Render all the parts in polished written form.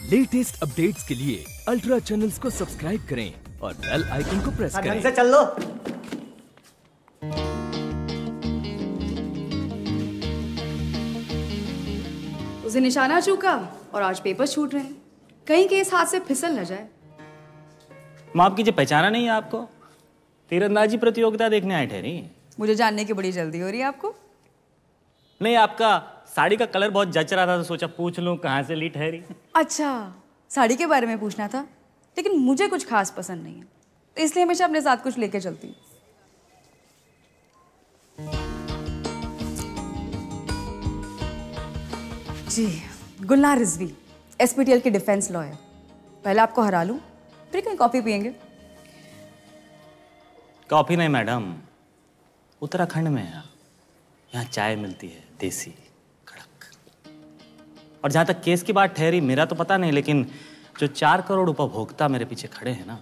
Latest updates के लिए ultra channels को सब्सक्राइब करें और बेल आइकन को प्रेस करें। ढंग से चल लो। उसे निशाना चूका और आज पेपर छूट रहे हैं। कहीं के इस हाथ से फिसल न जाए। माफ कीजिए, पहचाना नहीं है आपको? तीरंदाजी प्रतियोगिता देखने आए ठहरी। मुझे जानने की बड़ी जल्दी हो रही है आपको। नहीं, आपका साड़ी का कलर बहुत जच रहा था तो सोचा पूछ लूं कहाँ से ली ठहरी। अच्छा, साड़ी के बारे में पूछना था, लेकिन मुझे कुछ खास पसंद नहीं है, तो इसलिए हमेशा अपने साथ कुछ लेके चलती हूँ। जी, गुलनार रिजवी, एसपीटीएल की डिफेंस लॉयर। पहले आपको हरा लूं, फिर कहीं कॉफी पियेंगे। कॉफी नहीं मैडम, उत्तराखंड में है, यहाँ चाय मिलती है देसी कड़क। और जहाँ तक केस की बात ठहरी, मेरा तो पता नहीं, लेकिन जो 4 करोड़ उपभोक्ता मेरे पीछे खड़े हैं ना,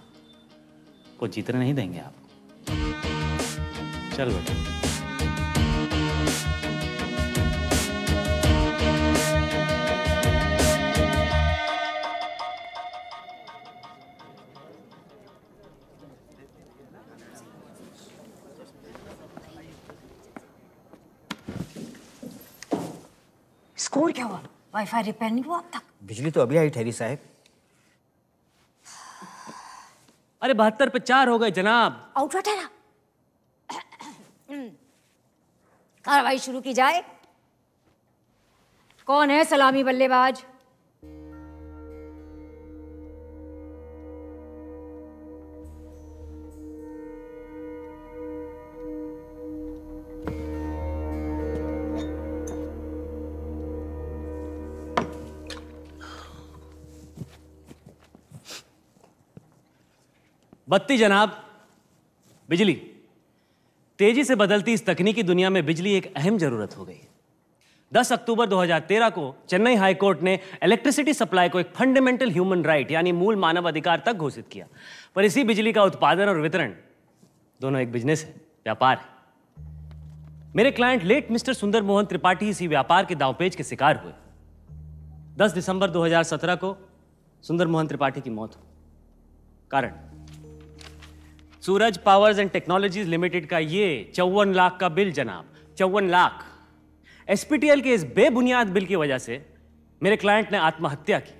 वो जीतने नहीं देंगे आपको। चल बेटा। स्कोर क्या हुआ? वाईफाई रिपेयर नहीं हुआ अब तक? बिजली तो अभी आई ठहरी साहब। अरे 72 पे 4 हो गए जनाब। आउट हुआ ठहरा। कार्रवाई शुरू की जाए। कौन है सलामी बल्लेबाज? बत्ती जनाब। बिजली। तेजी से बदलती इस तकनीकी दुनिया में बिजली एक अहम जरूरत हो गई। 10 अक्टूबर 2013 को चेन्नई हाई कोर्ट ने इलेक्ट्रिसिटी सप्लाई को एक फंडामेंटल ह्यूमन राइट यानी मूल मानव अधिकार तक घोषित किया। पर इसी बिजली का उत्पादन और वितरण दोनों एक बिजनेस है, व्यापार है। मेरे क्लाइंट लेट मिस्टर सुंदर मोहन त्रिपाठी इसी व्यापार के दांवपेच के शिकार हुए। 10 दिसंबर 2017 को सुंदर मोहन त्रिपाठी की मौत हुई। कारण सूरज पावर्स एंड टेक्नोलॉजीज लिमिटेड का ये 54 लाख का बिल जनाब, 54 लाख। एसपीटीएल के इस बेबुनियाद बिल की वजह से मेरे क्लाइंट ने आत्महत्या की।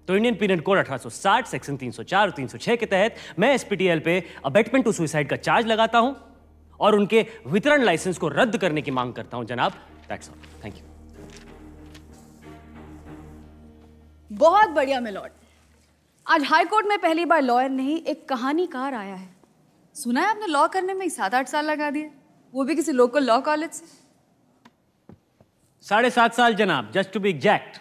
तो इंडियन पीनल कोड 1860 सेक्शन 304 और 306 के तहत मैं एसपीटीएल पे अबेटमेंट टू सुसाइड का चार्ज लगाता हूं और उनके वितरण लाइसेंस को रद्द करने की मांग करता हूं जनाब। That's all, thank you. बहुत बढ़िया मिलॉर्ड। आज हाई कोर्ट में पहली बार लॉयर नहीं, एक कहानीकार आया है। सुना है आपने लॉ करने में 7-8 साल लगा दिए, वो भी किसी लोकल लॉ कॉलेज से। 7.5 साल जनाब, just to be exact.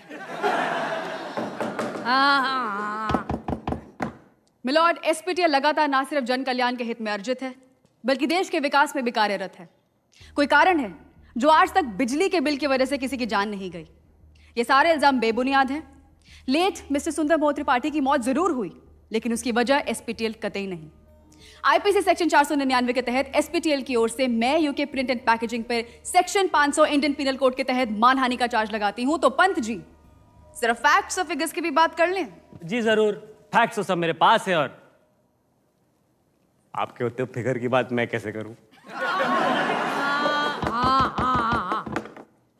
Milord, SPTL लगातार ना सिर्फ जन कल्याण के हित में अर्जित है, बल्कि देश के विकास में भी कार्यरत है। कोई कारण है जो आज तक बिजली के बिल की वजह से किसी की जान नहीं गई? ये सारे इल्जाम बेबुनियाद हैं। लेट मिस्टर सुंदर मोहन त्रिपाठी की मौत जरूर हुई, लेकिन उसकी वजह एसपीटीएल कतई नहीं। आईपीसी सेक्शन 499 के तहत एसपीटीएल की ओर से मैं यूके प्रिंट एंड पैकेजिंग पर सेक्शन 500 इंडियन पीनल कोड के तहत मानहानि का चार्ज लगाती हूं। तो पंत जी, सिर्फ फैक्ट्स और फिगर्स की भी बात कर लें। जी जरूर, फैक्ट्स तो सब मेरे पास है, और आपके होते फिगर की बात मैं कैसे करूं?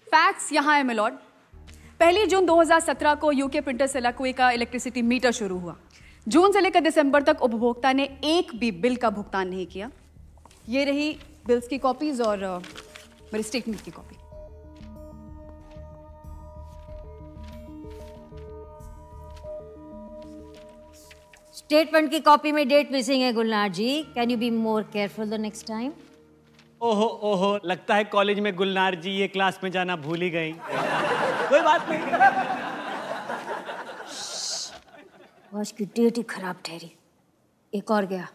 फैक्ट्स यहां है मिलॉर्ड। 1 जून 2017 को यूके प्रिंटर सेलाकुई का इलेक्ट्रिसिटी मीटर शुरू हुआ। जून से लेकर दिसंबर तक उपभोक्ता ने एक भी बिल का भुगतान नहीं किया। ये रही बिल्स की कॉपीज और मेरी स्टेटमेंट की कॉपी। स्टेटमेंट की कॉपी में डेट मिसिंग है Gulnar ji. Can you be more careful the next time? ओहो ओहो, लगता है कॉलेज में गुलनार जी ये क्लास में जाना भूल ही गई। कोई बात नहीं। आज की डेट ही खराब ठहरी। एक और गया।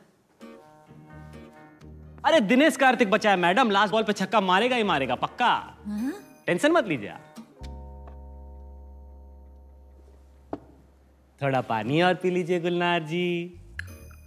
अरे दिनेश कार्तिक बचा है मैडम, लास्ट बॉल पे छक्का मारेगा ही मारेगा, पक्का। टेंशन मत लीजिए आप। थोड़ा पानी और पी लीजिए गुलनार जी।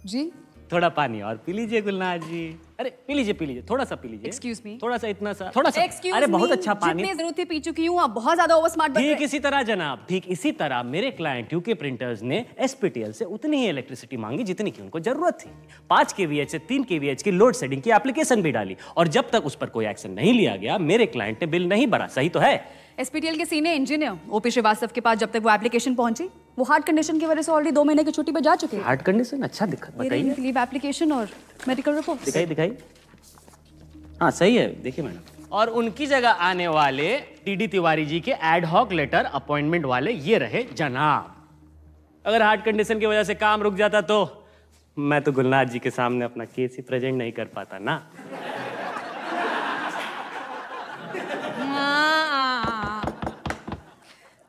जी, थोड़ा पानी और पी लीजिए गुलनार जी। अरे पी लीजिए, थोड़ा सा पी लीजिए। Excuse me? थोड़ा सा, इतना सा, थोड़ा सा। Excuse अरे me, बहुत अच्छा पानी। जितनी जरूरत थी पी चुकी हूँ, अब बहुत ज्यादा ओवर स्मार्ट बन रहे ठीक इसी तरह जनाब, ठीक इसी तरह मेरे क्लाइंट यूके प्रिंटर्स ने एसपीटीएल से उतनी ही इलेक्ट्रिसिटी मांगी जितनी की उनको जरूरत थी। 5 kVH से 3 kVH की लोड शेडिंग की एप्लीकेशन भी डाली, और जब तक उस पर कोई एक्शन नहीं लिया गया मेरे क्लाइंट ने बिल नहीं भरा। सही तो है? एसपीटीएल के सीनियर इंजीनियर ओपी श्रीवास्तव के पास जब तक वो एप्लीकेशन पहुंची, वो हार्ट कंडीशन की वजह से ऑलरेडी 2 महीने की छुट्टी पे जा चुके हैं। Heart condition? अच्छा बताइए। लीव एप्लीकेशन और मेडिकल रिपोर्ट दिखाई। हाँ सही है, देखिए मैडम। और उनकी जगह आने वाले टीडी तिवारी जी के एड हॉक लेटर अपॉइंटमेंट वाले ये रहे जनाब। अगर हार्ट कंडीशन की वजह से काम रुक जाता तो मैं तो गुलनार जी के सामने अपना केस ही प्रेजेंट नहीं कर पाता ना।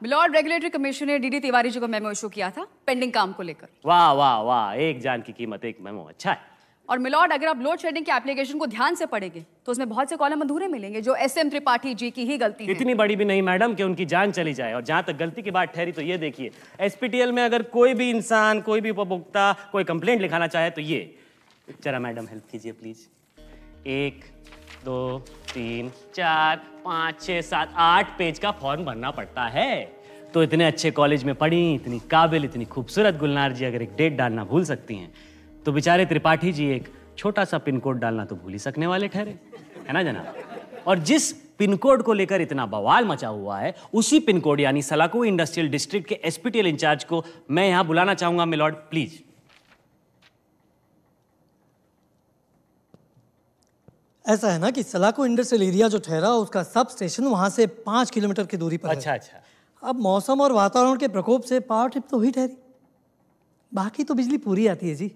मिलॉर्ड, रेगुलेटरी कमीशन ने डीडी तिवारी जी को मेमो इशू किया था पेंडिंग काम को लेकर। वाह वाह वाह, एक जान की कीमत एक मेमो। अच्छा है। और मिलॉर्ड, अगर आप लोड शेडिंग के एप्लीकेशन को ध्यान से पढ़ेंगे तो उसमें बहुत से कॉलम अधूरे मिलेंगे जो एसएम त्रिपाठी जी की ही गलती है। इतनी बड़ी भी नहीं मैडम कि उनकी जान चली जाए। और जहां तक गलती की बात ठहरी तो ये देखिए, एसपीटीएल में अगर कोई भी इंसान, कोई भी उपभोक्ता कोई कंप्लेंट लिखाना चाहे तो ये जरा मैडम हेल्प कीजिए प्लीज। 1 2 3 4 5 6 7 8 पेज का फॉर्म भरना पड़ता है। तो इतने अच्छे कॉलेज में पढ़ी, इतनी काबिल, इतनी खूबसूरत गुलनार जी अगर एक डेट डालना भूल सकती हैं तो बेचारे त्रिपाठी जी एक छोटा सा पिन कोड डालना तो भूल ही सकने वाले ठहरे, है ना जनाब? और जिस पिन कोड को लेकर इतना बवाल मचा हुआ है, उसी पिन कोड यानी सलाकू इंडस्ट्रियल डिस्ट्रिक्ट के एसपीटीएल इंचार्ज को मैं यहां बुलाना चाहूंगा। Milord please. ऐसा है ना कि सलाकू इंडस्ट्रियल एरिया जो ठहरा उसका सब स्टेशन वहां से 5 किलोमीटर की दूरी पर है। अच्छा। अब मौसम और वातावरण के प्रकोप से पावर ट्रिप तो हुई ठहरी, बाकी तो बिजली पूरी आती है जी।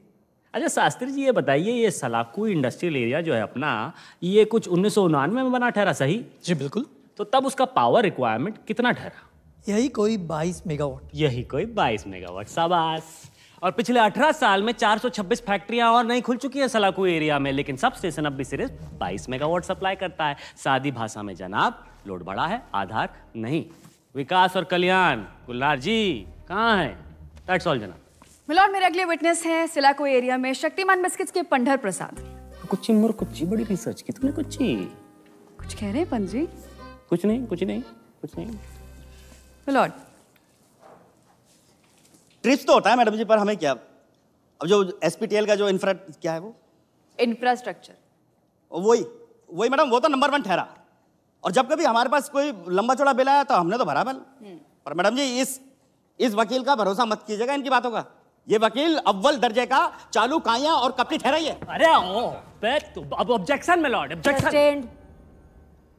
अच्छा शास्त्री जी, ये बताइए, ये सलाकू इंडस्ट्रियल एरिया जो है अपना, ये कुछ 1999 में बना ठहरा, सही? जी बिल्कुल। तो तब उसका पावर रिक्वायरमेंट कितना ठहरा? यही कोई 22 मेगावाट। यही कोई 22 मेगावाट। शाबाश। और पिछले 18 साल में 426 फैक्ट्रियां और नई खुल चुकी है सलाकू एरिया में, लेकिन सब स्टेशन अब भी सिर्फ 22 मेगावाट सप्लाई करता है। सादी भाषा में जनाब, लोड बढ़ा है, आधार नहीं। विकास और कल्याण गुलनार जी कहाँ है? दैट्स ऑल जनाब। मिलॉर्ड, मेरे अगले विटनेस हैं सिलाको एरिया में शक्तिमान बिस्किट्स के पंडर प्रसाद। कुछ बड़ी रिसर्च की तुमने कुछ कह रहे हैं पंत जी? कुछ नहीं। मिलॉर्ड, ट्रिप्स तो होता है मैडम जी, पर हमें क्या, अब जो एसपीटीएल का जो क्या है वो इंफ्रास्ट्रक्चर, वही मैडम, वो तो नंबर 1 ठहरा। और जब कभी हमारे पास कोई लंबा चौड़ा बिल आया तो हमने तो भरा बिल। पर मैडम जी इस वकील का भरोसा मत कीजिएगा इनकी बातों का। ये वकील अव्वल दर्जे का चालू काया और कपटी ठहरा ही है। अरे अब ऑब्जेक्शन मिलॉर्ड, ऑब्जेक्शन।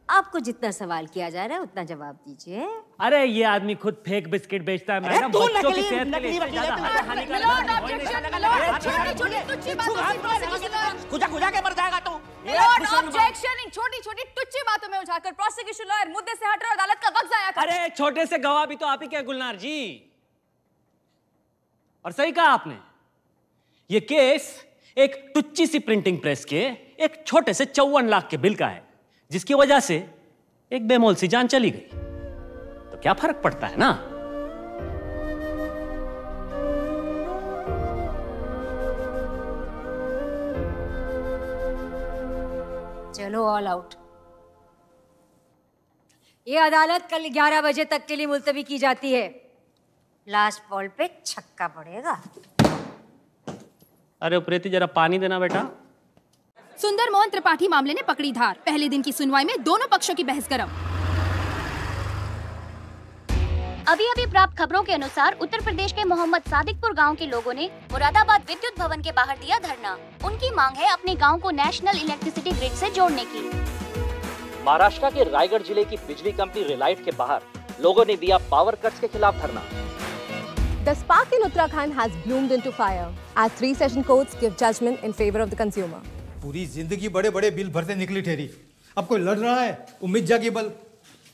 आपको जितना सवाल किया जा रहा है उतना जवाब दीजिए। अरे ये आदमी खुद फेक बिस्किट बेचता है मैडम, बच्चों की सेहत के लिए ज्यादा खुजा के मर जाएगा तू। ऑब्जेक्शन। इन छोटी-छोटी तुच्छी बातों में उलझाकर प्रोसिक्यूशन लॉयर मुद्दे से हट रहे और अदालत का वक्त जाया कर। अरे छोटे से गवाह भी तो आप ही क्या गुलनार जी। और सही कहा आपने, ये केस एक टुच्ची सी प्रिंटिंग प्रेस के एक छोटे से 54 लाख के बिल का है, जिसकी वजह से एक बेमोल सी जान चली गई। तो क्या फर्क पड़ता है ना? चलो ऑल आउट। ये अदालत कल 11 बजे तक के लिए मुलतवी की जाती है। लास्ट बॉल पे छक्का पड़ेगा। अरे प्रीति जरा पानी देना बेटा। सुंदर मोहन त्रिपाठी मामले ने पकड़ी धार। पहले दिन की सुनवाई में दोनों पक्षों की बहस गर्म। अभी प्राप्त खबरों के अनुसार उत्तर प्रदेश के मोहम्मद सादिकपुर गांव के लोगों ने मुरादाबाद विद्युत भवन के बाहर दिया धरना। उनकी मांग है अपने गांव को नेशनल इलेक्ट्रिसिटी ग्रिड से जोड़ने की। महाराष्ट्र के रायगढ़ जिले की बिजली कंपनी रिलाइट के बाहर लोगों ने दिया पावर कट्स के खिलाफ धरना। The spark in Uttarakhand has bloomed into fire as 3 session courts give judgment in favor of the consumer. पूरी जिंदगी बड़े बड़े बिल भरते निकली ठहरी, अब कोई लड़ रहा है उम्मीद जागी बल।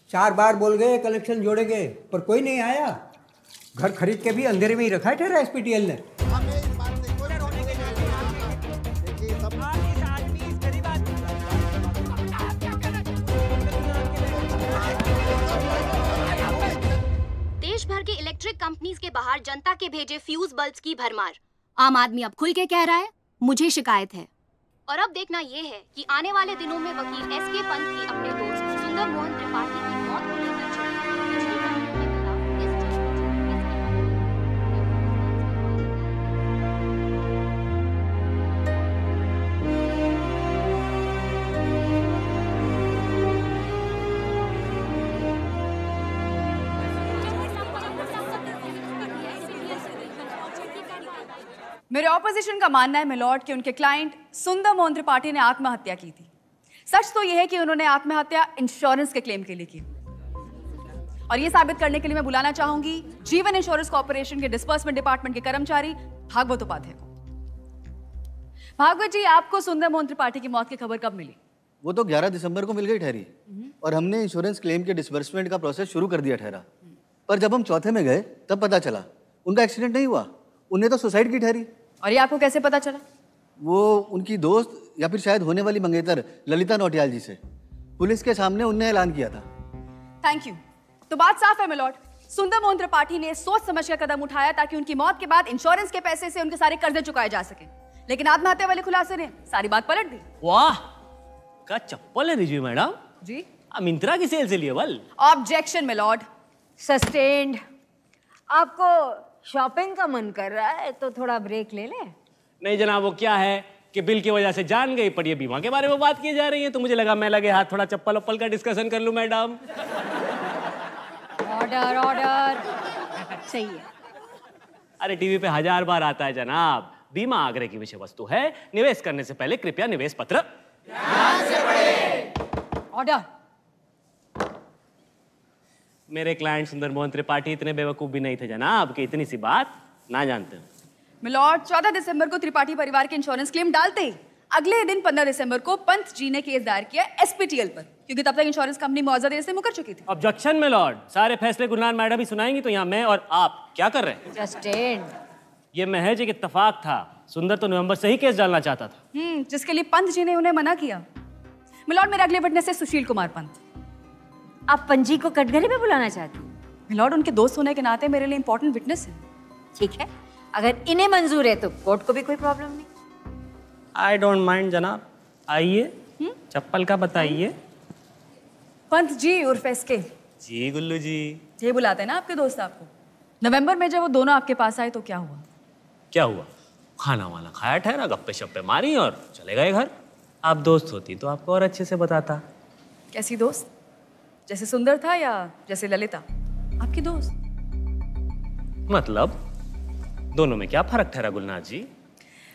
4 बार बोल गए कलेक्शन जोड़ेंगे, पर कोई नहीं आया। घर खरीद के भी अंधेरे में ही रखा है ठहरा एसपीटीएल ने। देश भर के इलेक्ट्रिक कंपनीज के बाहर जनता के भेजे फ्यूज बल्ब्स की भरमार। आम आदमी अब खुल के कह रहा है मुझे शिकायत है। और अब देखना ये है कि आने वाले दिनों में वकील एसके पंत की अपने दोस्त सुंदर मोहन त्रिपाठी की मौत को लेकर छिड़ी बिजली कंपनियों के खिलाफ इस मेरे ऑपोजिशन का मानना है मिलॉर्ड कि उनके क्लाइंट सुंदर मोहन त्रिपाठी ने आत्महत्या की थी। सच तो यह है कि उन्होंने आत्महत्या इंश्योरेंस के क्लेम के लिए की, और यह साबित करने के लिए मैं बुलाना चाहूंगी जीवन इंश्योरेंस कॉर्पोरेशन के डिस्बर्समेंट डिपार्टमेंट के कर्मचारी भागवत उपाध्याय को। भागवत जी, आपको सुंदर मोहन त्रिपाठी की मौत की खबर कब मिली? वो तो 11 दिसंबर को मिल गई ठहरी, और हमने इंश्योरेंस क्लेम के डिसबर्समेंट का प्रोसेस शुरू कर दिया ठहरा। पर जब हम चौथे में गए तब पता चला उनका एक्सीडेंट नहीं हुआ, उन्हें तो सुसाइड की ठहरी। और ये आपको कैसे पता चला? वो उनकी दोस्त या फिर शायद होने वाली मंगेतर ललिता नौटियाल जी से पुलिस के सामने उनने ऐलान किया था। Thank you. तो बात साफ है मिलॉर्ड, सुंदर मोहन त्रिपाठी ने सोच समझ कर कदम उठाया ताकि उनकी मौत के बाद इंश्योरेंस के पैसे से उनके सारे कर्जे चुकाए जा सके, लेकिन आत्महत्या वाले खुलासे ने सारी बात पलट दी। वाह, क्या चप्पल है रिजवी मैडम जी। मिंत्रा की सेल से लिए बल। Objection milord. सस्टेन्ड। आपको शॉपिंग का मन कर रहा है तो थोड़ा ब्रेक ले ले। नहीं जनाब, वो क्या है कि बिल की वजह से जान गई, पर ये बीमा के बारे में बात की जा रही है तो मुझे लगा मैं लगे हाथ थोड़ा चप्पल वप्पल का डिस्कशन कर लूं मैडम। Order order. सही है। अरे टीवी पे 1000 बार आता है जनाब, बीमा आग्रह की विषय वस्तु है, निवेश करने से पहले कृपया निवेश पत्र ध्यान से पढ़ें। ऑर्डर। मेरे क्लाइंट सुंदर मोहन त्रिपाठी इतने बेवकूफ भी नहीं थे जनाब कि इतनी सी बात ना जानते। मिलॉर्ड, 14 दिसंबर को त्रिपाठी परिवार के इंश्योरेंस क्लेम डालते ही अगले दिन 15 दिसंबर को पंत जी ने केस दायर किया एसपीटीएल पर, क्योंकि तब तक इंश्योरेंस कंपनी मुआवजा देने से मुकर चुकी थी। ऑब्जेक्शन मिलॉर्ड, सारे फैसले गुलनार मैडम ही सुनाएंगी तो यहाँ मैं और आप क्या कर रहे हैं? सस्टेन्ड। ये महज एक इत्तेफाक था, सुंदर तो नवंबर से ही केस डालना चाहता था। जिसके लिए पंत जी ने उन्हें मना किया। मिलॉर्ड, मेरे अगले विटनेस है सुशील कुमार पंत। आप पंजी को कटघरे में बुलाना चाहती हैं? मिलॉर्ड, उनके दोस्त होने के नाते मेरे लिए इंपॉर्टेंट विटनेस है। ठीक है, अगर इन्हें मंजूर है तो कोर्ट को भी कोई प्रॉब्लम नहीं। आई डोंट माइंड जनाब, आइए। चप्पल का बताइए। पंत जी उर्फ एसके जी। गुल्लू जी ये बुलाते हैं ना आपके दोस्त आपको। नवंबर में जब वो दोनों आपके पास आए तो क्या हुआ? क्या हुआ? खाना वाना खाया ठहरा, गप्पे शप्पे मारी और चले गए घर। आप दोस्त होती तो आपको और अच्छे से बताता। कैसी दोस्त? जैसे सुंदर था या जैसे ललिता आपकी दोस्त? मतलब दोनों में क्या फर्क ठहरा गुलनाथ जी?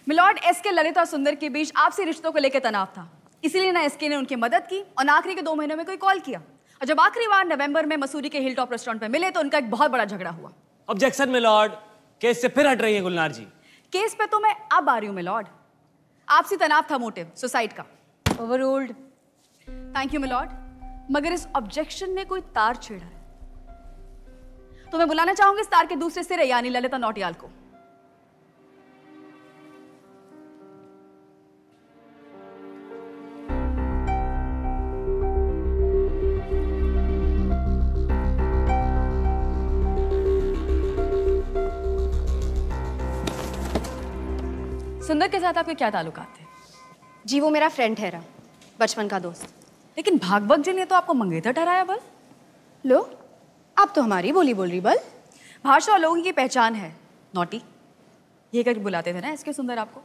मिलॉर्ड, एसके ललिता और सुंदर के बीच आपसी रिश्तों को लेकर तनाव था, इसीलिए ना एसके ने उनकी मदद की और ना आखिरी के 2 महीनों में कोई कॉल किया, और जब आखिरी बार नवंबर में मसूरी के हिल टॉप रेस्टोरेंट पे मिले तो उनका एक बहुत बड़ा झगड़ा हुआ। ऑब्जेक्शन मिलॉर्ड, केस से फिर हट रही है गुलनार जी। केस पे तो मैं अब आ रही हूँ मिलॉर्ड। आपसी तनाव था मोटिव सुसाइड का। ओवररूल्ड। थैंक यू मिलॉर्ड, मगर इस ऑब्जेक्शन में कोई तार छेड़ा है तो मैं बुलाना चाहूंगी इस तार के दूसरे सिरे यानी ललिता नौटियाल को। सुंदर के साथ आपके क्या ताल्लुकात थे? जी वो मेरा फ्रेंड ठहरा, बचपन का दोस्त। लेकिन भागवत जी ने तो आपको मंगेतर ठहराया बल। लो, आप तो हमारी बोली बोल रही बल। भाषा और लोगों की पहचान है नॉटी, ये करके बुलाते थे ना एसके सुंदर आपको।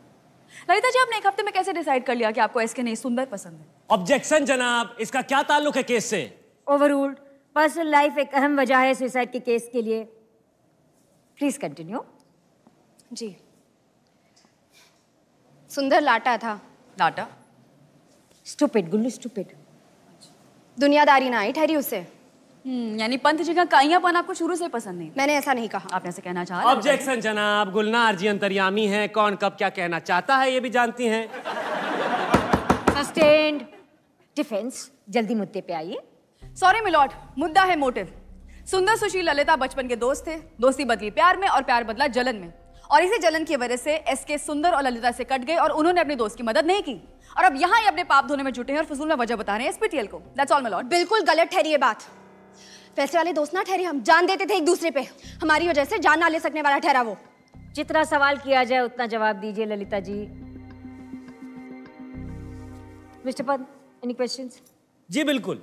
ललिता जी, आपने 1 हफ्ते में कैसे डिसाइड कर लिया कि आपको एसके नहीं सुंदर पसंद है? ऑब्जेक्शन जनाब, इसका क्या ताल्लुक है केस से? ओवररूल्ड। पर्सनल लाइफ एक अहम वजह है सुसाइड के केस के लिए। Please continue. जी, सुंदर लाटा था। लाटा? स्टूपिड गुल्लू, स्टूपिड। दुनियादारी ना आई ठहरी उसे। यानी पंत जी का काइयापन आपको शुरू से पसंद नहीं? मैंने ऐसा नहीं कहा। आपने ऐसे कहना चाहा? ऑब्जेक्शन जनाब, गुलनार जी अंतर्यामी हैं, कौन कब क्या कहना चाहता है ये भी जानती हैं। सस्टेन्ड। डिफेंस, जल्दी मुद्दे पे आइए। सॉरी मिलॉर्ड, मुद्दा है मोटिव। सुंदर सुशील ललिता बचपन के दोस्त थे, दोस्ती बदली प्यार में और प्यार बदला जलन में, और इसी जलन की वजह से एसके सुंदर और ललिता से कट गए और उन्होंने अपने दोस्त की मदद नहीं की, और अब यहाँ ही अपने पाप धोने में जुटे हैं और फजूल में वजह बता रहे हैं एसपीटीएल को। That's all milord. बिल्कुल गलत ठहरी ये बात। पैसे वाले दोस्त ना ठहरे, हम जान देते थे एक दूसरे पे, हमारी वजह से जान ना ले सकने वाला ठहरा वो। जितना सवाल किया जाए उतना जवाब दीजिए ललिता जी। मिस्टर पद, एनी क्वेश्चंस? जी बिल्कुल।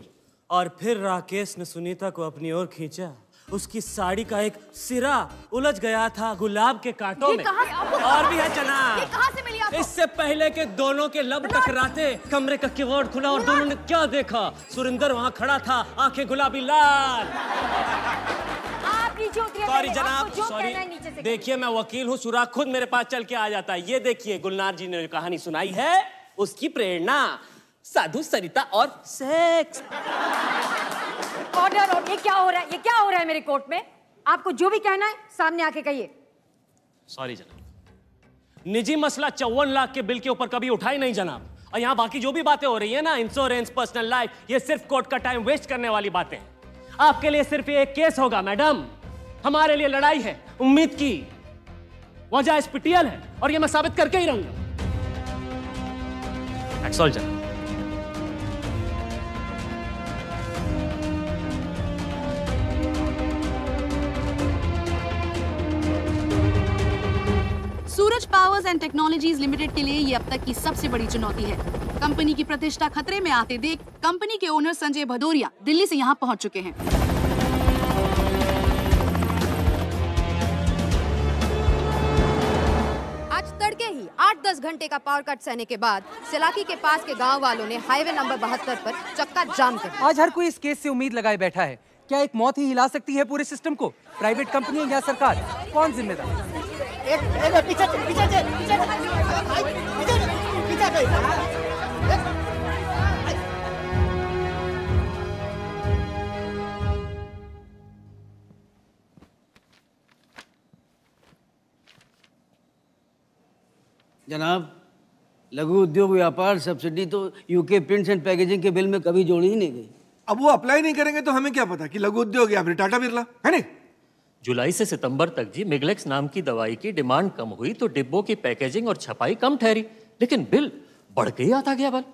और फिर राकेश ने सुनीता को अपनी ओर खींचा। उसकी साड़ी का एक सिरा उलझ गया था गुलाब के कांटों में। और भी है जनाब। ये कहाँ से मिली आपको? इससे पहले के दोनों के लब टकराते, कमरे का किवाड़ खुला और दोनों ने क्या देखा? सुरिंदर वहां खड़ा था, आंखें गुलाबी लाल। आप नीचे उतरिए। सॉरी जनाब, सॉरी। देखिए मैं वकील हूँ, सुराग खुद मेरे पास चल के आ जाता है। ये देखिए गुलनार जी ने जो कहानी सुनाई है उसकी प्रेरणा साधु सरिता और सेक्स। ऑर्डर। ये क्या हो रहा है? ये क्या हो रहा है मेरे कोर्ट में? आपको जो भी कहना है सामने आके कहिए। सॉरी जनाब, निजी मसला 54 लाख के बिल के ऊपर कभी उठा ही नहीं जनाब। और यहाँ बाकी जो भी बातें हो रही है ना, इंश्योरेंस, पर्सनल लाइफ, ये सिर्फ कोर्ट का टाइम वेस्ट करने वाली बातें हैं। आपके लिए सिर्फ ये एक केस होगा मैडम, हमारे लिए लड़ाई है उम्मीद की। वजह एसपीटीएल है और ये मैं साबित करके ही रहूंगा। That's all, जनाब। सूरज पावर्स एंड टेक्नोलॉजीज लिमिटेड के लिए ये अब तक की सबसे बड़ी चुनौती है। कंपनी की प्रतिष्ठा खतरे में आते देख कंपनी के ओनर संजय भदौरिया दिल्ली से यहाँ पहुँच चुके हैं। आज तड़के ही 8-10 घंटे का पावर कट सहने के बाद सिलाकी के पास के गांव वालों ने हाईवे नंबर 72 पर चक्का जाम कर दिया। आज हर कोई इस केस से उम्मीद लगाए बैठा है। क्या एक मौत ही हिला सकती है पूरे सिस्टम को? प्राइवेट कंपनी या सरकार, कौन जिम्मेदार? जनाब, लघु उद्योग व्यापार सब्सिडी तो यूके प्रिंट्स एंड पैकेजिंग के बिल में कभी जोड़ी ही नहीं गई। अब वो अप्लाई नहीं करेंगे तो हमें क्या पता कि लघु उद्योग या फिर टाटा बिरला है नहीं। जुलाई से सितंबर तक जी मिगलेक्स नाम की दवाई की डिमांड कम हुई तो डिब्बों की पैकेजिंग और छपाई कम ठहरी, लेकिन बिल बढ़ के ही आता गया। बल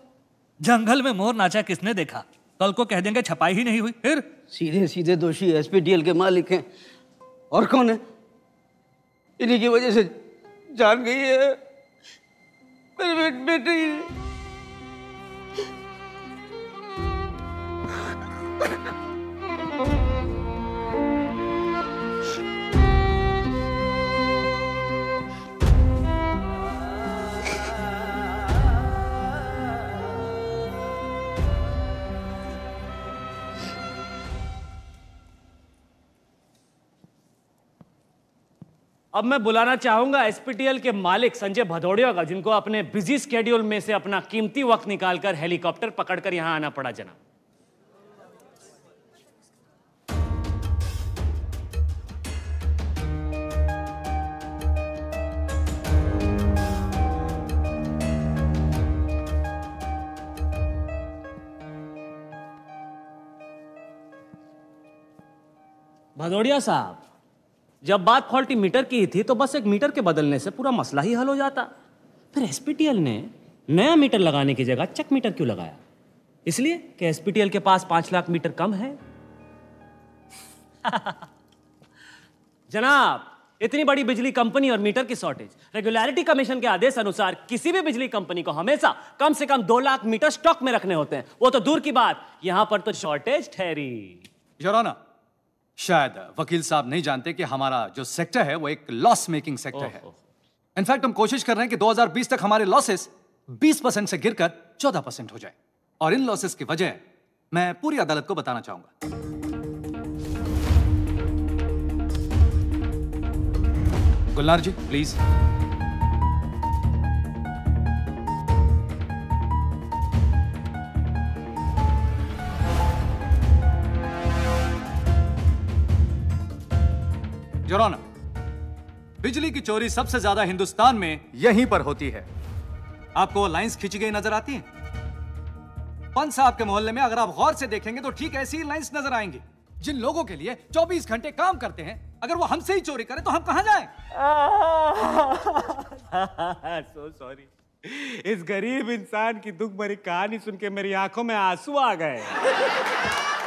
जंगल में मोर नाचा किसने देखा? कल को कह देंगे छपाई ही नहीं हुई, फिर सीधे सीधे दोषी एसपीटीएल के मालिक हैं। और कौन है? इन्हीं की वजह से जान गई है मेरे बेटे। अब मैं बुलाना चाहूंगा एसपीटीएल के मालिक संजय भदौरिया का, जिनको अपने बिजी स्केड्यूल में से अपना कीमती वक्त निकालकर हेलीकॉप्टर पकड़कर यहां आना पड़ा। जनाब, भदौरिया साहब, जब बात फॉल्टी मीटर की ही थी तो बस एक मीटर के बदलने से पूरा मसला ही हल हो जाता। फिर एसपीटीएल ने नया मीटर लगाने की जगह चक मीटर क्यों लगाया? इसलिए कि एसपीटीएल के पास 5 लाख मीटर कम है। जनाब, इतनी बड़ी बिजली कंपनी और मीटर की शॉर्टेज, रेगुलेटरी कमीशन के आदेश अनुसार किसी भी बिजली कंपनी को हमेशा कम से कम 2 लाख मीटर स्टॉक में रखने होते हैं। वो तो दूर की बात, यहां पर तो शॉर्टेज ठहरी। योर ऑनर, शायद वकील साहब नहीं जानते कि हमारा जो सेक्टर है वो एक लॉस मेकिंग सेक्टर है। इनफैक्ट हम कोशिश कर रहे हैं कि 2020 तक हमारे लॉसेस 20% से गिरकर 14% हो जाए। और इन लॉसेस की वजह मैं पूरी अदालत को बताना चाहूंगा। गुलनार जी प्लीज। योर ऑनर, बिजली की चोरी सबसे ज्यादा हिंदुस्तान में यहीं पर होती है। आपको लाइंस खींची गई नजर आती हैं? पंच साहब के मोहल्ले में अगर आप गौर से देखेंगे तो ठीक ऐसी ही लाइंस नजर आएंगी। जिन लोगों के लिए 24 घंटे काम करते हैं, अगर वो हमसे ही चोरी करें तो हम कहां जाएं? So sorry। इस गरीब इंसान की दुख भरी कहानी सुन के मेरी आंखों में आंसू आ गए।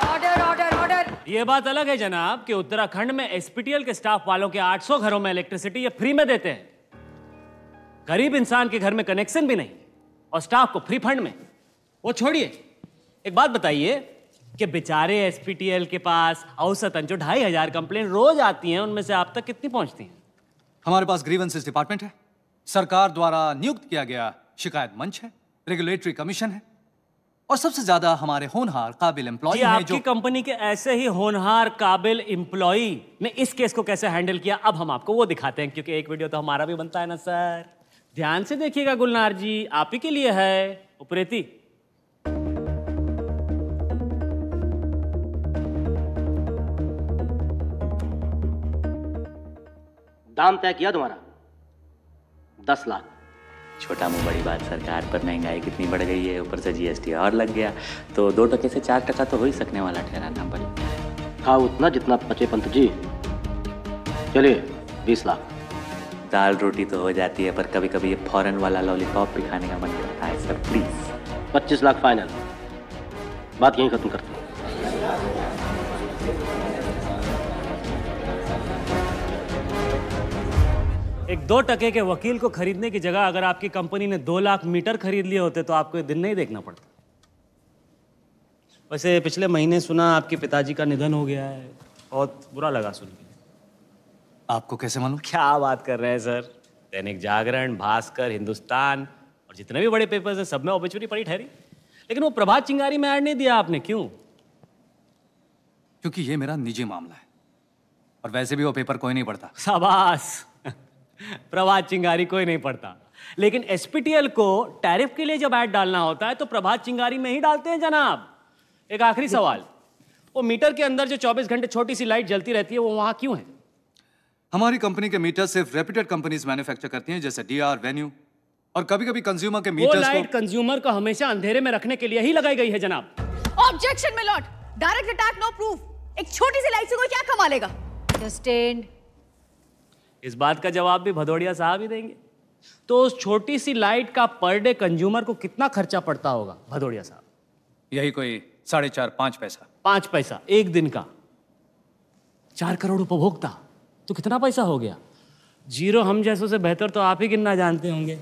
Order order order. ये बात अलग है जनाब कि उत्तराखंड में एसपीटीएल के स्टाफ वालों के 800 घरों में इलेक्ट्रिसिटी ये फ्री में देते हैं। गरीब इंसान के घर में कनेक्शन भी नहीं और स्टाफ को फ्री फंड में। वो छोड़िए, एक बात बताइए कि बेचारे एसपीटीएल के पास औसतन जो 2500 कंप्लेन रोज आती हैं, उनमें से आप तक कितनी पहुंचती हैं? हमारे पास ग्रीवेंसेस डिपार्टमेंट है, सरकार द्वारा नियुक्त किया गया शिकायत मंच है, रेगुलेटरी कमीशन है, और सबसे ज्यादा हमारे होनहार काबिल एम्प्लॉय हैं आपकी जो कंपनी के ऐसे ही होनहार काबिल एम्प्लॉय ने इस केस को कैसे हैंडल किया, अब हम आपको वो दिखाते हैं, क्योंकि एक वीडियो तो हमारा भी बनता है ना सर। ध्यान से देखिएगा गुलनार जी, आप ही के लिए है। उपरेती दाम तय किया तुम्हारा 10 लाख। छोटा मुंह बड़ी बात सरकार, पर महंगाई कितनी बढ़ गई है, ऊपर से जीएसटी और लग गया, तो 2% से 4% तो हो ही सकने वाला ठहरा ना भाई। हाँ, उतना जितना बचे पंत जी। चलिए 20 लाख। दाल रोटी तो हो जाती है, पर कभी कभी ये फॉरेन वाला लॉलीपॉप भी खाने का मन करता है सर, प्लीज। 25 लाख फाइनल। बात यहीं खत्म करते हैं। एक 2% के वकील को खरीदने की जगह अगर आपकी कंपनी ने 2 लाख मीटर खरीद लिए होते तो आपको दिन नहीं देखना पड़ता। वैसे पिछले महीने सुना आपके पिताजी का निधन हो गया है, बहुत बुरा लगा सुन के। आपको कैसे मालूम? क्या बात कर रहे हैं सर, दैनिक जागरण, भास्कर, हिंदुस्तान और जितने भी बड़े पेपर्स हैं सब में ऑबिचुरी पड़ी ठहरी, लेकिन वो प्रभात चिंगारी में ऐड नहीं दिया आपने, क्यों? क्योंकि ये मेरा निजी मामला है, और वैसे भी वो पेपर कोई नहीं पढ़ता। शाबाश, प्रभात चिंगारी कोई नहीं पढ़ता, लेकिन एसपीटीएल को टैरिफ के लिए जब ऐड डालना होता है तो प्रभात चिंगारी में ही डालते हैं जनाब। एक आखिरी सवाल, वो मीटर के अंदर जो 24 घंटे छोटी सी लाइट जलती रहती है वो वहां क्यों है? हमारी कंपनी के मीटर सिर्फ रेप्यूटेड कंपनीज मैन्युफैक्चर करती हैं, जैसे डीआर, वेन्यू, और कभी कभी कंज्यूमर के मीटर्स को। लाइट कंज्यूमर को हमेशा अंधेरे में रखने के लिए ही लगाई गई है जनाब। Objection milord, direct attack no proof. एक छोटी सी लाइट से कोई क्या कमा लेगा? सस्टेन्ड। इस बात का जवाब भी भदौड़िया साहब ही देंगे। तो उस छोटी सी लाइट का पर डे कंज्यूमर को कितना खर्चा पड़ता होगा भदौड़िया साहब? यही कोई 4.5-5 पैसा। 5 पैसा एक दिन का। 4 करोड़ उपभोक्ता तो कितना पैसा हो गया? जीरो हम जैसों से बेहतर तो आप ही गिनना जानते होंगे।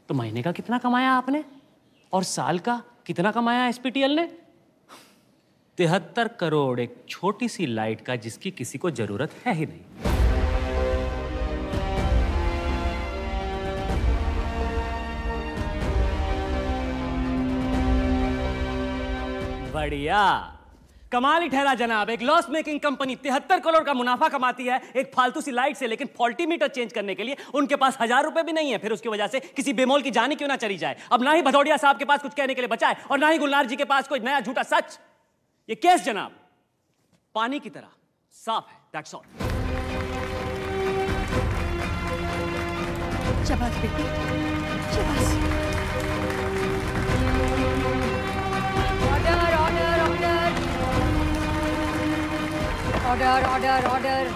तो महीने का कितना कमाया आपने, और साल का कितना कमाया एसपीटीएल ने? 73 करोड़ एक छोटी सी लाइट का, जिसकी किसी को जरूरत है ही नहीं। बढ़िया, कमाल ही ठहरा जनाब। एक लॉस मेकिंग कंपनी 73 करोड़ का मुनाफा कमाती है एक फालतू सी लाइट से, लेकिन फॉल्टी मीटर चेंज करने के लिए उनके पास 1000 रुपए भी नहीं है। फिर उसकी वजह से किसी बेमोल की जान ही क्यों ना चली जाए। अब ना ही भदौड़िया साहब के पास कुछ कहने के लिए बचा है, और ना ही गुलनार जी के पास कोई नया झूठा सच। ये केस जनाब पानी की तरह साफ है, दैट्स ऑल। शाबाश बेटी, शाबाश। Order order order order order order.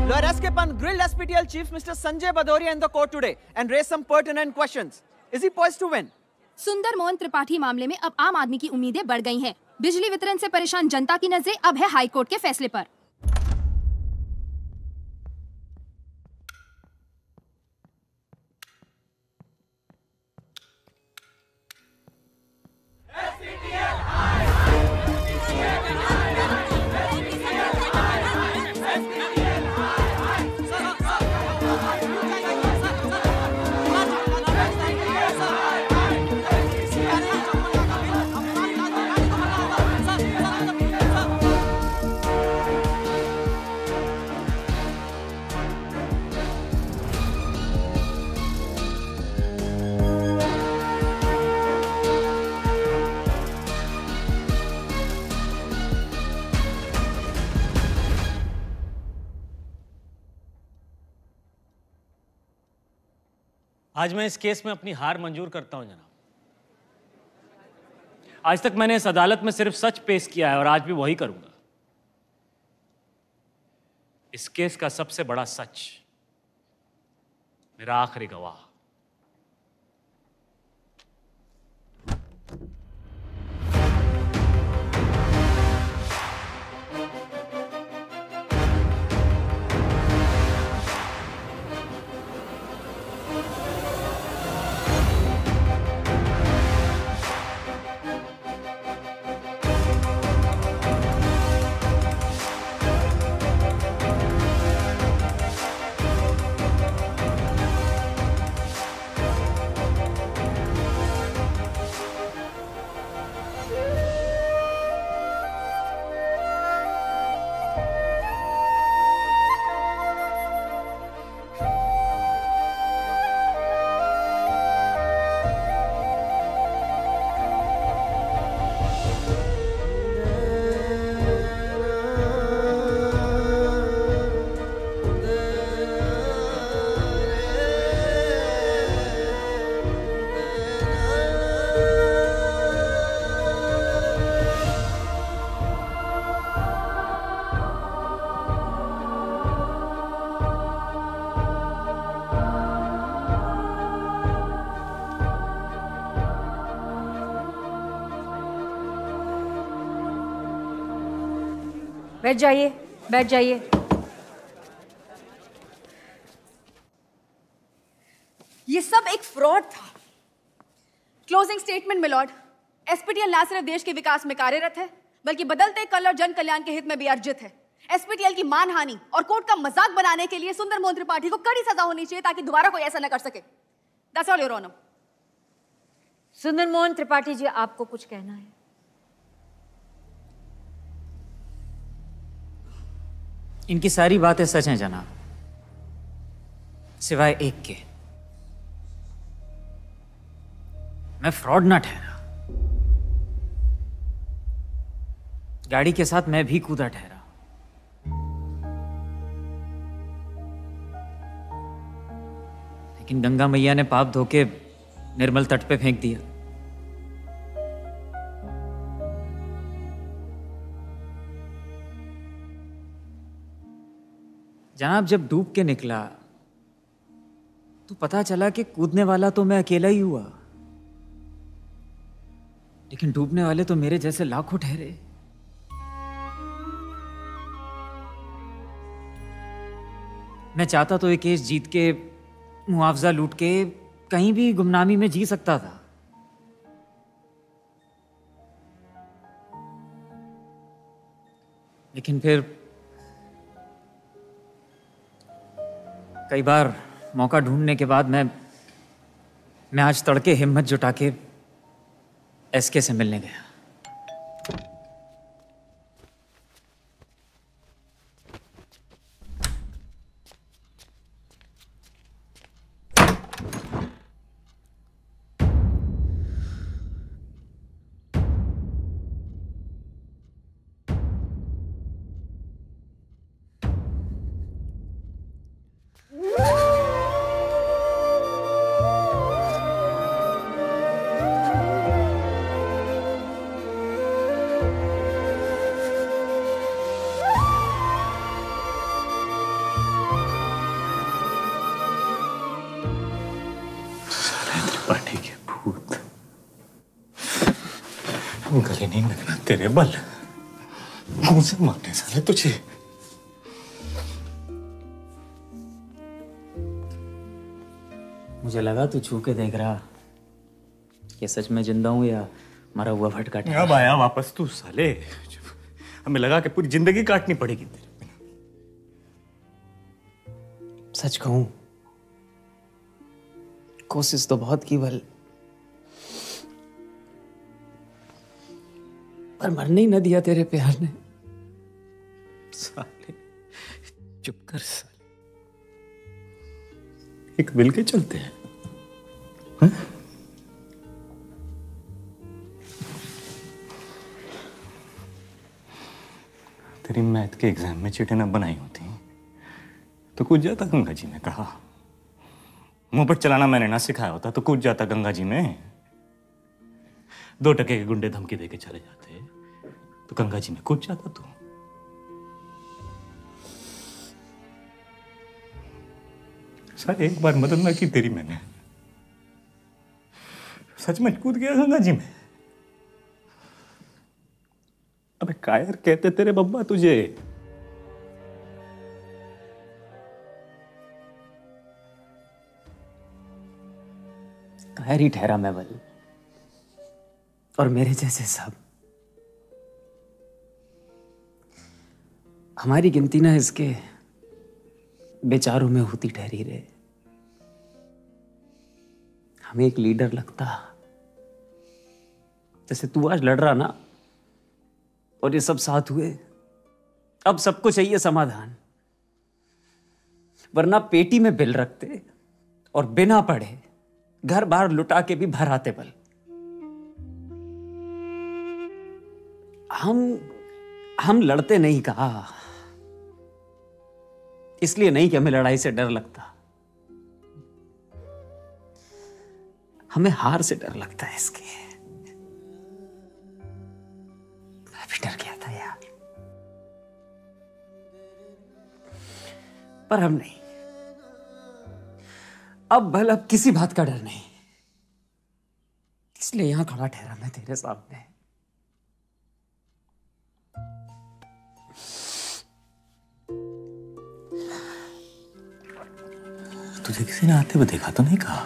Lawyers Kepan grilled SPTL chief Mr. Sanjay Bhadoria in the court today and raised some pertinent questions. Is he poised to win? सुंदर मोहन त्रिपाठी मामले में अब आम आदमी की उम्मीदें बढ़ गई हैं। बिजली वितरण से परेशान जनता की नजरें अब है हाई कोर्ट के फैसले पर। आज मैं इस केस में अपनी हार मंजूर करता हूं जनाब। आज तक मैंने इस अदालत में सिर्फ सच पेश किया है, और आज भी वही करूंगा। इस केस का सबसे बड़ा सच मेरा आखिरी गवाह बैठ जाइए, बैठ जाइए। ये सब एक फ्रॉड था। क्लोजिंग स्टेटमेंट में लॉर्ड, एसपीटीएल ना सिर्फ देश के विकास में कार्यरत है बल्कि बदलते कल और जन कल्याण के हित में भी अर्जित है। एसपीटीएल की मानहानि और कोर्ट का मजाक बनाने के लिए सुंदर मोहन त्रिपाठी को कड़ी सजा होनी चाहिए ताकि दोबारा कोई ऐसा न कर सके। That's all your honour. Sundar Mohan Tripathi ji, आपको कुछ कहना है? इनकी सारी बातें सच हैं जनाब, सिवाय एक के। मैं फ्रॉड ना ठहरा, गाड़ी के साथ मैं भी कूदा ठहरा। लेकिन गंगा मैया ने पाप धोके निर्मल तट पे फेंक दिया। जनाब, जब डूब के निकला तो पता चला कि कूदने वाला तो मैं अकेला ही हुआ, लेकिन डूबने वाले तो मेरे जैसे लाखों ठहरे। मैं चाहता तो ये केस जीत के मुआवजा लूट के कहीं भी गुमनामी में जी सकता था, लेकिन फिर कई बार मौका ढूंढने के बाद मैं आज तड़के हिम्मत जुटा के एसके से मिलने गया। गले नहीं लगना तेरे बल, मुंह से मारने साले तुझे। मुझे लगा तू छू के देख रहा कि सच में जिंदा हूं या मरा हुआ भटका। अब आया वापस तू साले, हमें लगा कि पूरी जिंदगी काटनी पड़ेगी तेरे। सच कहूं, कोशिश तो बहुत की बल, पर मरने ही न दिया तेरे प्यार ने। साले चुप कर साले, एक मिल के चलते हैं। हा? तेरी मैथ के एग्जाम में चीटें न बनाई होती तो कूद जाता गंगा जी में। कहा मुंह पर चलाना मैंने ना सिखाया होता तो कूद जाता गंगा जी में। 2 टके के गुंडे धमकी देके चले जाते तो गंगा जी में कूद जाता तू। सर एक बार मदद ना की तेरी मैंने, सच में कूद गया गंगा जी में। अबे कायर कहते तेरे बब्बा तुझे। कायर ही ठहरा मैं बल, और मेरे जैसे सब। हमारी गिनती ना इसके बेचारों में होती ठहरी रे। हमें एक लीडर लगता, जैसे तू आज लड़ रहा ना, और ये सब साथ हुए। अब सबको चाहिए समाधान, वरना पेटी में बिल रखते और बिना पढ़े घर बार लुटा के भी भर आते बल। हम लड़ते नहीं कहा, इसलिए नहीं कि हमें लड़ाई से डर लगता, हमें हार से डर लगता है। इसके मैं भी डर गया था यार, पर हम नहीं। अब किसी बात का डर नहीं, इसलिए यहां खड़ा ठहरा मैं तेरे सामने। तुझे किसी ने आते हुए देखा तो नहीं कहा?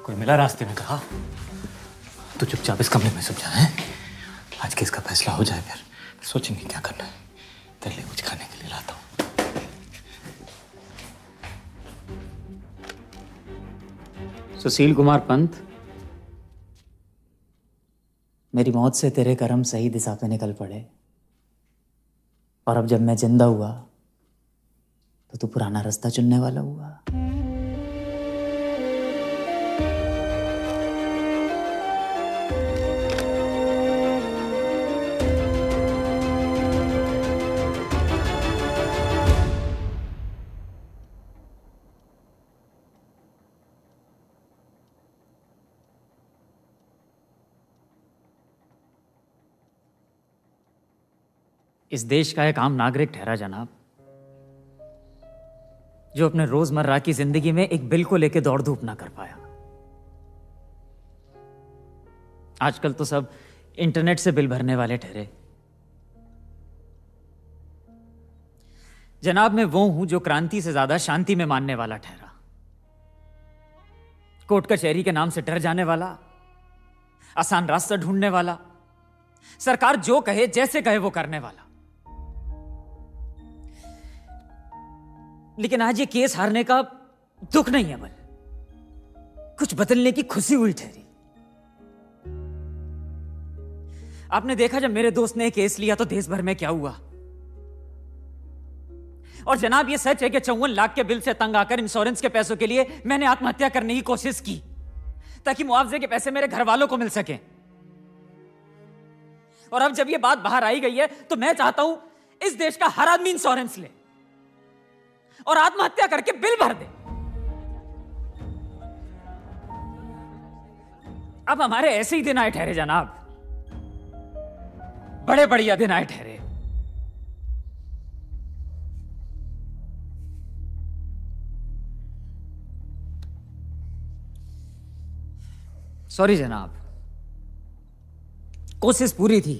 कोई मिला रास्ते में? कहा तो चुपचाप इस कमरे में छुप जा है। आज केस का फैसला हो जाए फिर सोचेंगे क्या करना है। तेरे लिए कुछ खाने के लिए लाता हूँ। सुशील कुमार पंत, मेरी मौत से तेरे कर्म सही दिशा पे निकल पड़े और अब जब मैं जिंदा हुआ तो तू पुराना रास्ता चुनने वाला हुआ। इस देश का एक आम नागरिक ठहरा जनाब, जो अपने रोजमर्रा की जिंदगी में एक बिल को लेकर दौड़ धूप ना कर पाया। आजकल तो सब इंटरनेट से बिल भरने वाले ठहरे। जनाब, मैं वो हूं जो क्रांति से ज्यादा शांति में मानने वाला ठहरा। कोर्ट कचहरी के नाम से डर जाने वाला, आसान रास्ता ढूंढने वाला, सरकार जो कहे जैसे कहे वो करने वाला। लेकिन आज ये केस हारने का दुख नहीं है, बल कुछ बदलने की खुशी हुई ठहरी। आपने देखा जब मेरे दोस्त ने केस लिया तो देश भर में क्या हुआ। और जनाब, ये सच है कि 54 लाख के बिल से तंग आकर इंश्योरेंस के पैसों के लिए मैंने आत्महत्या करने की कोशिश की ताकि मुआवजे के पैसे मेरे घर वालों को मिल सके। और अब जब ये बात बाहर आई गई है तो मैं चाहता हूं इस देश का हर आदमी इंश्योरेंस ले और आत्महत्या करके बिल भर दे। अब हमारे ऐसे ही दिन आए ठहरे जनाब, बड़े बढ़िया दिन आए ठहरे। सॉरी जनाब, कोशिश पूरी थी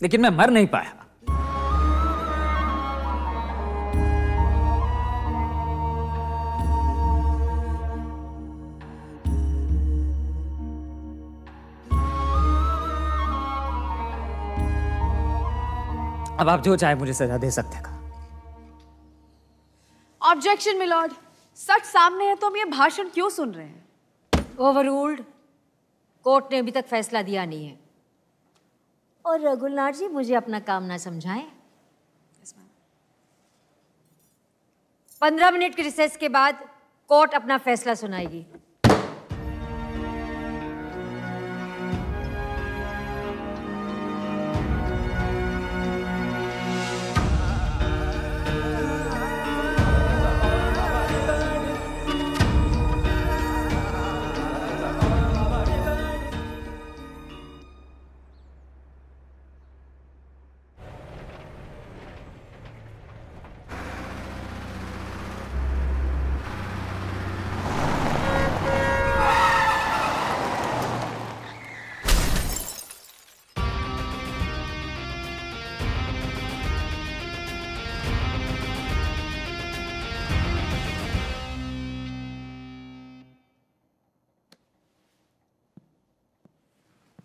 लेकिन मैं मर नहीं पाया। अब आप जो चाहे मुझे सजा दे सकते हैं। ऑब्जेक्शन मिलॉर्ड, सच सामने है तो हम ये भाषण क्यों सुन रहे हैं? ओवररूल्ड। कोर्ट ने अभी तक फैसला दिया नहीं है। और गुलनार जी, मुझे अपना काम ना समझाएं। 15 मिनट के रिसेस के बाद कोर्ट अपना फैसला सुनाएगी।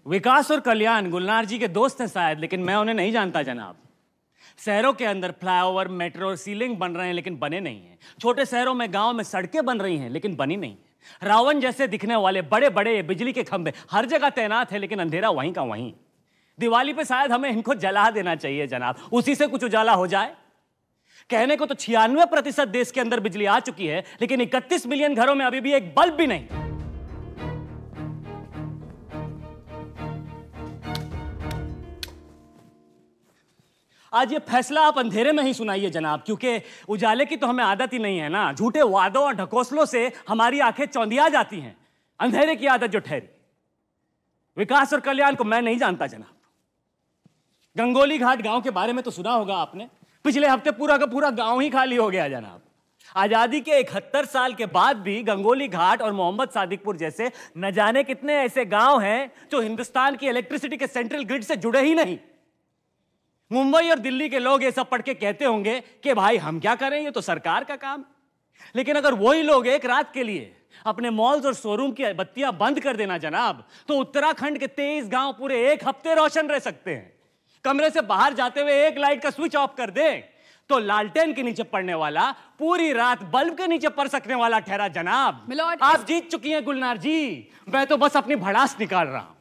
विकास और कल्याण गुलनार जी के दोस्त हैं शायद, लेकिन मैं उन्हें नहीं जानता जनाब। शहरों के अंदर फ्लाईओवर, मेट्रो, सीलिंग बन रहे हैं लेकिन बने नहीं हैं। छोटे शहरों में, गांव में सड़कें बन रही हैं लेकिन बनी नहीं है। रावण जैसे दिखने वाले बड़े बड़े बिजली के खंभे हर जगह तैनात है लेकिन अंधेरा वहीं का वहीं। दिवाली पे शायद हमें इनको जला देना चाहिए जनाब, उसी से कुछ उजाला हो जाए। कहने को तो 96% देश के अंदर बिजली आ चुकी है लेकिन 31 मिलियन घरों में अभी भी एक बल्ब भी नहीं। आज ये फैसला आप अंधेरे में ही सुनाइए जनाब, क्योंकि उजाले की तो हमें आदत ही नहीं है ना। झूठे वादों और ढकोसलों से हमारी आंखें चौंधिया जाती हैं। अंधेरे की आदत जो ठहरी। विकास और कल्याण को मैं नहीं जानता जनाब। गंगोली घाट गांव के बारे में तो सुना होगा आपने। पिछले हफ्ते पूरा का पूरा गांव ही खाली हो गया जनाब। आजादी के 71 साल के बाद भी गंगोली घाट और मोहम्मद सादिकपुर जैसे न जाने कितने ऐसे गांव हैं जो हिंदुस्तान की इलेक्ट्रिसिटी के सेंट्रल ग्रिड से जुड़े ही नहीं। मुंबई और दिल्ली के लोग ये सब पढ़ के कहते होंगे कि भाई हम क्या करें, ये तो सरकार का काम। लेकिन अगर वही लोग एक रात के लिए अपने मॉल्स और शोरूम की बत्तियां बंद कर देना जनाब, तो उत्तराखंड के 23 गांव पूरे एक हफ्ते रोशन रह सकते हैं। कमरे से बाहर जाते हुए एक लाइट का स्विच ऑफ कर दें तो लालटेन के नीचे पड़ने वाला पूरी रात बल्ब के नीचे पड़ सकने वाला ठहरा जनाब। मिलॉर्ड, आप जीत चुकी हैं गुलनार जी, मैं तो बस अपनी भड़ास निकाल रहा हूं।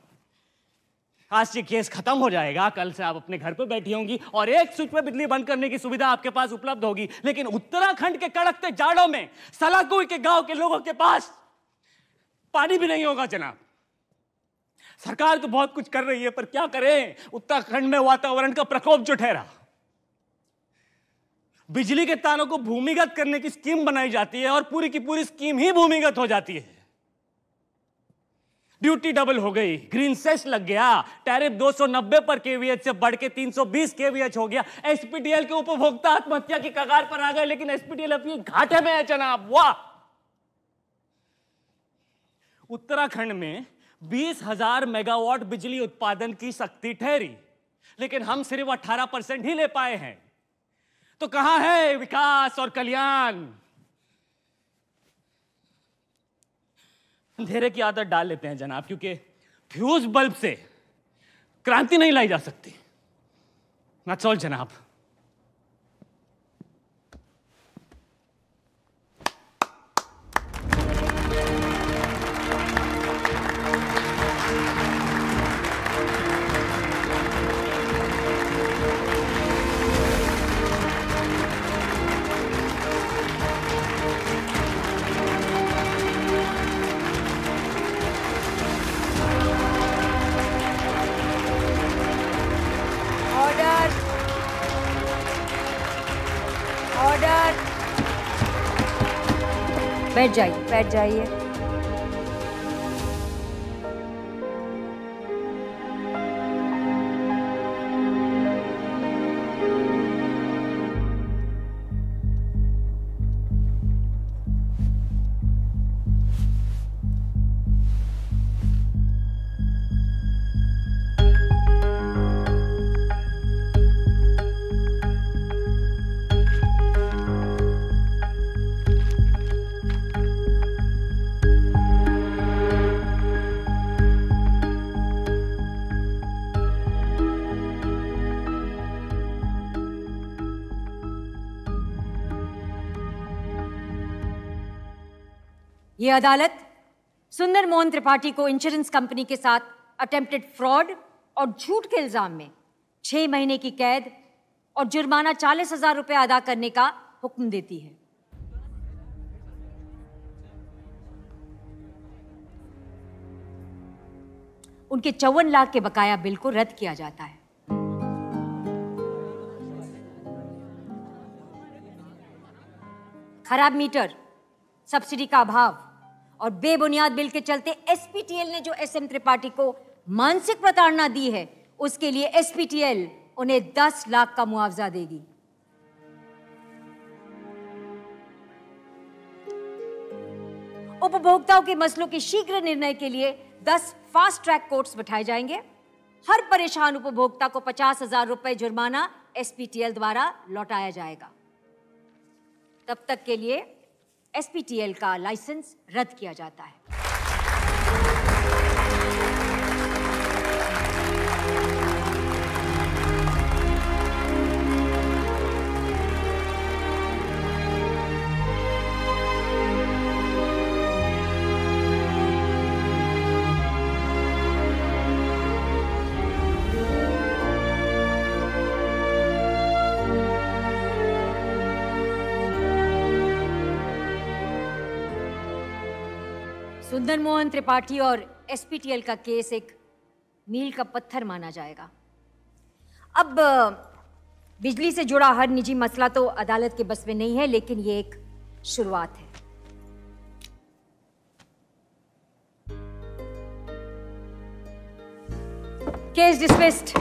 आज ये केस खत्म हो जाएगा, कल से आप अपने घर पे बैठी होंगी और एक स्विच पे बिजली बंद करने की सुविधा आपके पास उपलब्ध होगी। लेकिन उत्तराखंड के कड़कते जाड़ों में सलाकुई के गांव के लोगों के पास पानी भी नहीं होगा जनाब। सरकार तो बहुत कुछ कर रही है, पर क्या करें, उत्तराखंड में वातावरण का प्रकोप जो ठहरा। बिजली के तारों को भूमिगत करने की स्कीम बनाई जाती है और पूरी की पूरी स्कीम ही भूमिगत हो जाती है। ड्यूटी डबल हो गई, ग्रीन सेस लग गया, टैरिफ 290 पर केवीएच से बढ़ के 320 केवीएच हो गया। एसपीटीएल के उपभोक्ता आत्महत्या की कगार पर आ गए, लेकिन एसपीटीएल अपनी घाटे में है जनाब। वाह! उत्तराखंड में 20,000 मेगावाट बिजली उत्पादन की शक्ति ठहरी, लेकिन हम सिर्फ 18% ही ले पाए हैं। तो कहां है विकास और कल्याण? अंधेरे की आदत डाल लेते हैं जनाब, क्योंकि फ्यूज बल्ब से क्रांति नहीं लाई जा सकती। दैट्स ऑल जनाब। बैठ जाइए, बैठ जाइए। ये अदालत सुंदर मोहन त्रिपाठी को इंश्योरेंस कंपनी के साथ अटेम्प्टेड फ्रॉड और झूठ के इल्जाम में 6 महीने की कैद और जुर्माना 40,000 रुपए अदा करने का हुक्म देती है। उनके 54 लाख के बकाया बिल को रद्द किया जाता है। खराब मीटर, सब्सिडी का अभाव और बेबुनियाद बिल के चलते एसपीटीएल ने जो एसएम त्रिपाठी को मानसिक प्रताड़ना दी है, उसके लिए एसपीटीएल उन्हें 10 लाख का मुआवजा देगी। उपभोक्ताओं के मसलों के शीघ्र निर्णय के लिए 10 फास्ट ट्रैक कोर्ट्स बिठाए जाएंगे। हर परेशान उपभोक्ता को 50,000 रुपए जुर्माना एसपीटीएल द्वारा लौटाया जाएगा। तब तक के लिए एसपीटीएल का लाइसेंस रद्द किया जाता है। सुंदर मोहन त्रिपाठी और एसपीटीएल का केस एक मील का पत्थर माना जाएगा। अब बिजली से जुड़ा हर निजी मसला तो अदालत के बस में नहीं है, लेकिन ये एक शुरुआत है। Case dismissed.